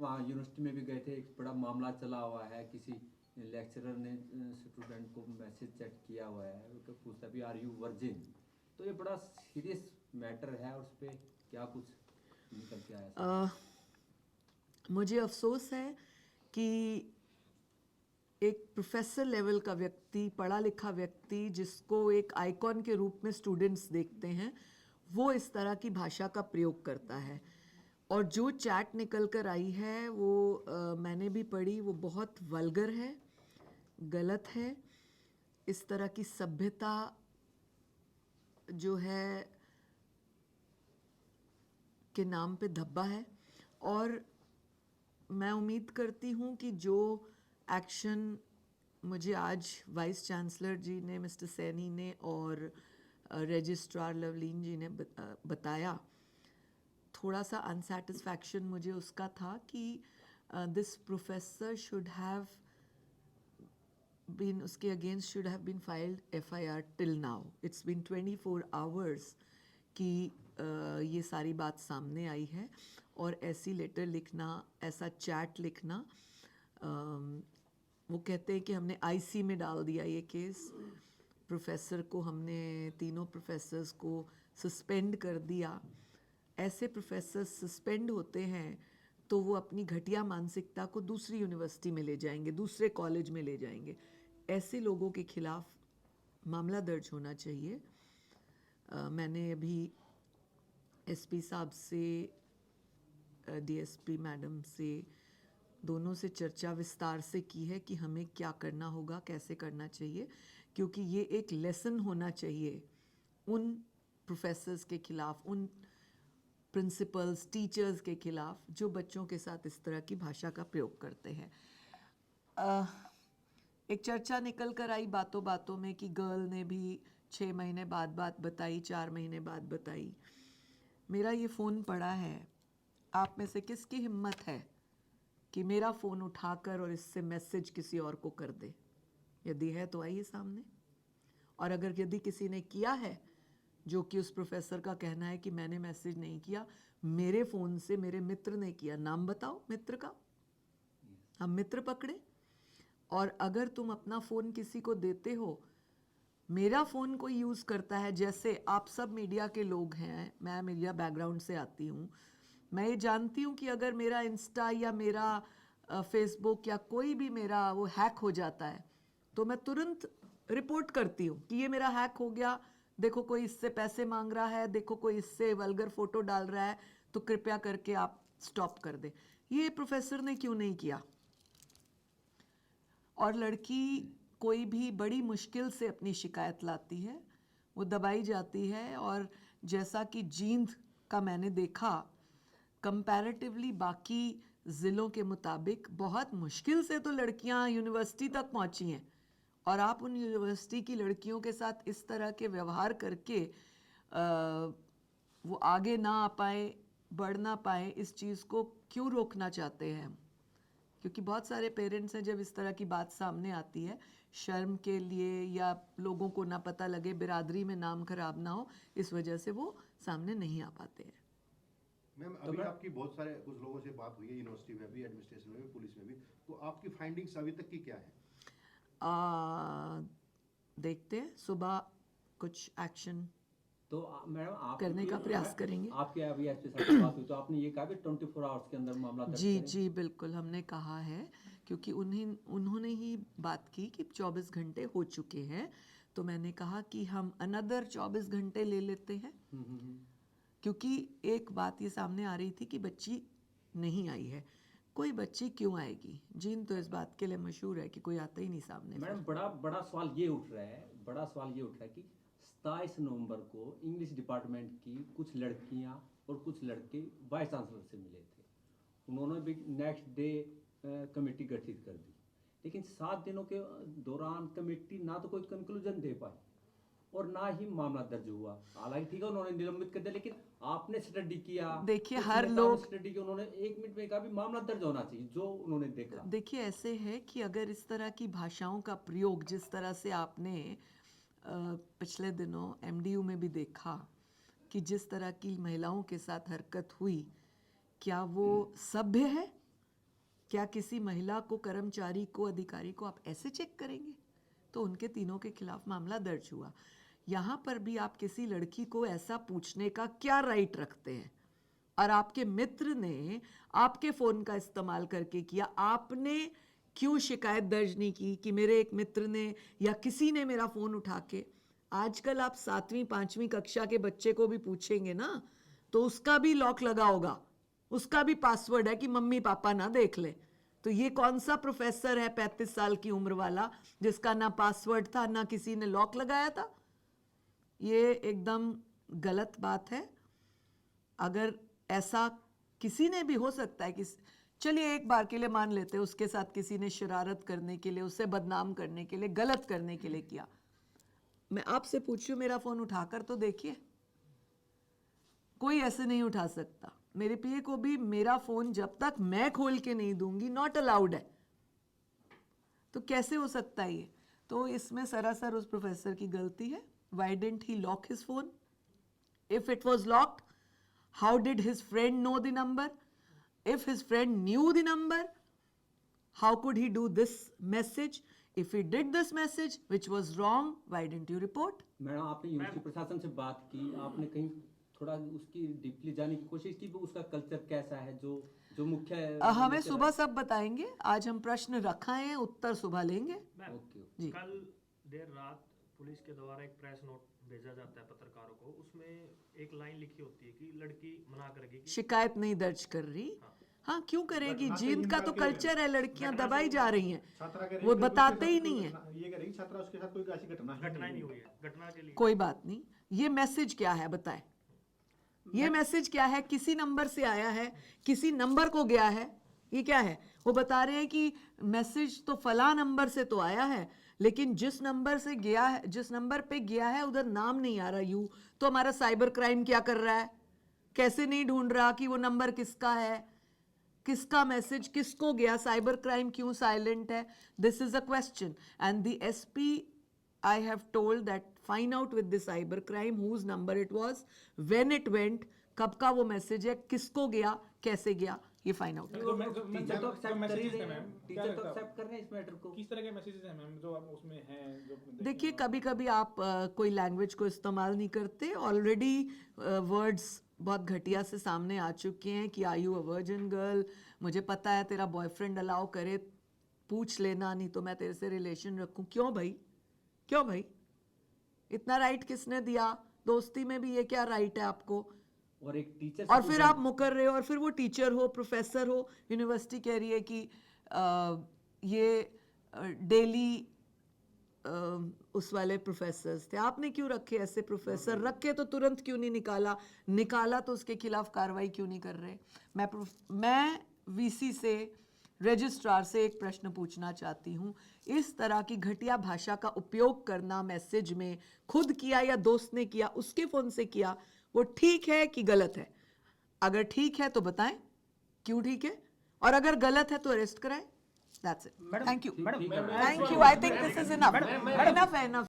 वहाँ यूनिवर्सिटी में भी गए थे, एक बड़ा मामला चला हुआ है, किसी लेक्चरर ने स्टूडेंट को मैसेज चेक किया हुआ है, वो पूछता भी आर यू वर्जिन। तो ये बड़ा सीरियस मैटर है, और उस पर क्या कुछ निकल के आया सामने? मुझे अफसोस है कि एक प्रोफेसर लेवल का व्यक्ति, पढ़ा लिखा व्यक्ति, जिसको एक आइकॉन के रूप में स्टूडेंट्स देखते हैं, वो इस तरह की भाषा का प्रयोग करता है। और जो चैट निकल कर आई है वो मैंने भी पढ़ी, वो बहुत वल्गर है, गलत है। इस तरह की सभ्यता जो है के नाम पे धब्बा है। और मैं उम्मीद करती हूँ कि जो एक्शन मुझे आज वाइस चांसलर जी ने, मिस्टर सैनी ने और रजिस्ट्रार लवलीन जी ने बताया, थोड़ा सा अनसेटिस्फैक्शन मुझे उसका था कि this professor should have been, उसके against should have been filed FIR till now. It's been 24 hours कि ये सारी बात सामने आई है। और ऐसी लेटर लिखना, ऐसा चैट लिखना, वो कहते हैं कि हमने आईसी में डाल दिया ये केस, प्रोफेसर को हमने, तीनों प्रोफेसर्स को सस्पेंड कर दिया। ऐसे प्रोफेसर सस्पेंड होते हैं तो वो अपनी घटिया मानसिकता को दूसरी यूनिवर्सिटी में ले जाएंगे, दूसरे कॉलेज में ले जाएंगे। ऐसे लोगों के खिलाफ मामला दर्ज होना चाहिए। मैंने अभी एसपी साहब से, डीएसपी मैडम से, दोनों से चर्चा विस्तार से की है कि हमें क्या करना होगा, कैसे करना चाहिए, क्योंकि ये एक लेसन होना चाहिए उन प्रोफेसर्स के खिलाफ, उन प्रिंसिपल्स, टीचर्स के खिलाफ जो बच्चों के साथ इस तरह की भाषा का प्रयोग करते हैं। एक चर्चा निकल कर आई बातों बातों में कि गर्ल ने भी 6 महीने बाद बात बताई, 4 महीने बाद बताई। मेरा ये फ़ोन पड़ा है, आप में से किसकी हिम्मत है कि मेरा फ़ोन उठाकर और इससे मैसेज किसी और को कर दे? यदि है तो आइए सामने। और अगर यदि किसी ने किया है, जो कि उस प्रोफेसर का कहना है कि मैंने मैसेज नहीं किया, मेरे फ़ोन से मेरे मित्र ने किया, नाम बताओ मित्र का, हम मित्र पकड़े। और अगर तुम अपना फ़ोन किसी को देते हो, मेरा फ़ोन कोई यूज़ करता है, जैसे आप सब मीडिया के लोग हैं, मैं मीडिया बैकग्राउंड से आती हूँ, मैं ये जानती हूँ कि अगर मेरा इंस्टा या मेरा फेसबुक या कोई भी मेरा वो हैक हो जाता है तो मैं तुरंत रिपोर्ट करती हूँ कि ये मेरा हैक हो गया, देखो कोई इससे पैसे मांग रहा है, देखो कोई इससे वल्गर फ़ोटो डाल रहा है, तो कृपया करके आप स्टॉप कर दें। ये प्रोफेसर ने क्यों नहीं किया? और लड़की कोई भी बड़ी मुश्किल से अपनी शिकायत लाती है, वो दबाई जाती है। और जैसा कि जींद का मैंने देखा, कंपैरेटिवली बाकी ज़िलों के मुताबिक बहुत मुश्किल से तो लड़कियां यूनिवर्सिटी तक पहुंची हैं, और आप उन यूनिवर्सिटी की लड़कियों के साथ इस तरह के व्यवहार करके वो आगे ना आ पाए, बढ़ ना पाए, इस चीज़ को क्यों रोकना चाहते हैं हम? क्योंकि बहुत सारे पेरेंट्स हैं, जब इस तरह की बात सामने आती है, शर्म के लिए या लोगों को ना पता लगे, बिरादरी में नाम खराब ना हो, इस वजह से वो सामने नहीं आ पाते हैं। मैम, तो अभी मैं आपकी बहुत सारे कुछ लोगों से बात हुई है, यूनिवर्सिटी में भी, एडमिनिस्ट्रेशन में भी, पुलिस में भी, तो आपकी फाइंडिंग्स अभी तक की क्या है? देखते हैं, सुबह कुछ एक्शन तो मैडम करने आपकी का प्रयास करेंगे। आपके अभी एसपी साहब से बात हुई तो आपने ये कहा कि 24 आवर्स के अंदर मामला दर्ज जी करें? जी बिल्कुल, हमने कहा है, क्योंकि उन्होंने ही बात की कि 24 घंटे हो चुके हैं, तो मैंने कहा कि हम अनदर 24 घंटे ले लेते हैं। क्योंकि एक बात ये सामने आ रही थी कि बच्ची नहीं आई है। कोई बच्ची क्यों आएगी? जीन तो इस बात के लिए मशहूर है कि कोई आता ही नहीं सामने। मैडम बड़ा बड़ा सवाल ये उठ रहा है, बड़ा सवाल ये उठ रहा है कि 27 नवंबर को इंग्लिश डिपार्टमेंट की कुछ लड़कियां और कुछ लड़के वाइस चांसलर से मिले थे। उन्होंने भी नेक्स्ट डे कमेटी गठित कर दी, लेकिन 7 दिनों के दौरान कमेटी ना तो कोई कंक्लूजन दे पाई और ना ही मामला दर्ज हुआ। हालांकि ठीक है, उन्होंने निलंबित कर दिया, लेकिन आपने स्टडी किया, देखिए, कुछ हर नेताओं ने लोग, स्टडी की, उन्होंने 1 मिनट में कहा भी मामला दर्ज होना चाहिए जो उन्होंने देखा। देखिए ऐसे है कि अगर इस तरह की भाषाओं का प्रयोग, जिस तरह से आपने पिछले दिनों एमडीयू में भी देखा कि जिस तरह की महिलाओं के साथ हरकत हुई, क्या वो सभ्य है? क्या किसी महिला को, कर्मचारी को, अधिकारी को आप ऐसे चेक करेंगे? तो उनके तीनों के खिलाफ मामला दर्ज हुआ। यहाँ पर भी आप किसी लड़की को ऐसा पूछने का क्या राइट रखते हैं? और आपके मित्र ने आपके फोन का इस्तेमाल करके किया, आपने क्यों शिकायत दर्ज नहीं की कि मेरे एक मित्र ने या किसी ने मेरा फोन उठा के? आजकल आप 7वीं 5वीं कक्षा के बच्चे को भी पूछेंगे ना, तो उसका भी लॉक लगा होगा, उसका भी पासवर्ड है कि मम्मी पापा ना देख ले। तो ये कौन सा प्रोफेसर है 35 साल की उम्र वाला जिसका ना पासवर्ड था ना किसी ने लॉक लगाया था? ये एकदम गलत बात है। अगर ऐसा किसी ने भी, हो सकता है कि चलिए एक बार के लिए मान लेते हैं उसके साथ किसी ने शरारत करने के लिए, उसे बदनाम करने के लिए, गलत करने के लिए किया। मैं आपसे पूछूं, मेरा फोन उठाकर तो देखिए, कोई ऐसे नहीं उठा सकता। मेरे पीए को भी मेरा फोन जब तक मैं खोल के नहीं दूंगी नॉट अलाउड है। तो कैसे हो सकता है ये? तो इसमें सरासर उस प्रोफेसर की गलती है। Why didn't he lock his phone? If it was locked, how did his friend know the number? If his friend knew the number, how could he do this message? If he did this message which was wrong, why didn't you report? Madam, आपने university प्रशासन से बात की, आपने कहीं थोड़ा उसकी deeply जानने की कोशिश की, उसका कल्चर कैसा है? जो मुख्य हमें सुबह सब बताएंगे। आज हम प्रश्न रखाएं, उत्तर सुबह लेंगे। ओके। जी। कल देर रात पुलिस के द्वारा एक प्रेस नोट भेजा जाता है पत्रकारों को, उसमें एक लाइन लिखी होती है कि लड़की मना करेगी कि शिकायत नहीं दर्ज कर रही। हाँ, क्यों करेगी? जींद का तो कल्चर है, लड़कियां दबाई जा रही हैं, वो बताते ही नहीं है। ये कह रही छात्रा उसके साथ कोई ऐसी घटना घटना नहीं हुई है, घटना के लिए कोई बात नहीं। ये मैसेज क्या है बताएं? ये मैसेज क्या है? किसी नंबर से आया है, किसी नंबर को गया है, ये क्या है? वो बता रहे हैं कि मैसेज तो फला नंबर से तो आया है, लेकिन जिस नंबर से गया है, जिस नंबर पे गया है उधर नाम नहीं आ रहा। यू तो हमारा साइबर क्राइम क्या कर रहा है? कैसे नहीं ढूंढ रहा कि वो नंबर किसका है, किसका मैसेज किसको गया? साइबर क्राइम क्यों साइलेंट है? This is a question and the SP I have told that find out with the cyber crime whose number it was, when it went, कब का वो मैसेज है, किसको गया, कैसे गया, ये फाइंड आउट। टीचर तो एक्सेप्ट कर ही रहे हैं, टीचर तो क्या एक्सेप्ट कर रहे हैं इस मैटर को। किस तरह के मैसेजेस हैं मैम जो आप उसमें हैं जो देखिए, कभी कभी आप कोई लैंग्वेज को इस्तेमाल नहीं करते। ऑलरेडी वर्ड्स बहुत घटिया से सामने आ चुके हैं कि are you a virgin girl, मुझे पता है तेरा बॉयफ्रेंड अलाउ करे, पूछ लेना, नहीं तो मैं तेरे से रिलेशन रखूं। क्यों भाई? क्यों भाई? इतना राइट किसने दिया? दोस्ती में भी ये क्या राइट है आपको? और एक टीचर और फिर आप मुकर रहे हो, और फिर वो टीचर हो, प्रोफेसर हो, यूनिवर्सिटी कह रही है कि ये डेली उस वाले प्रोफेसर्स थे। आपने क्यों रखे ऐसे प्रोफेसर? रखे तो तुरंत क्यों नहीं निकाला? निकाला तो उसके खिलाफ कार्रवाई क्यों नहीं कर रहे? मैं वीसी से, रजिस्ट्रार से एक प्रश्न पूछना चाहती हूँ। इस तरह की घटिया भाषा का उपयोग करना मैसेज में, खुद किया या दोस्त ने किया, उसके फोन से किया, वो ठीक है कि गलत है? अगर ठीक है तो बताएं क्यों ठीक है, और अगर गलत है तो अरेस्ट कराएं। That's it. Thank you. ठीक है। Thank you. I think this is enough. Enough.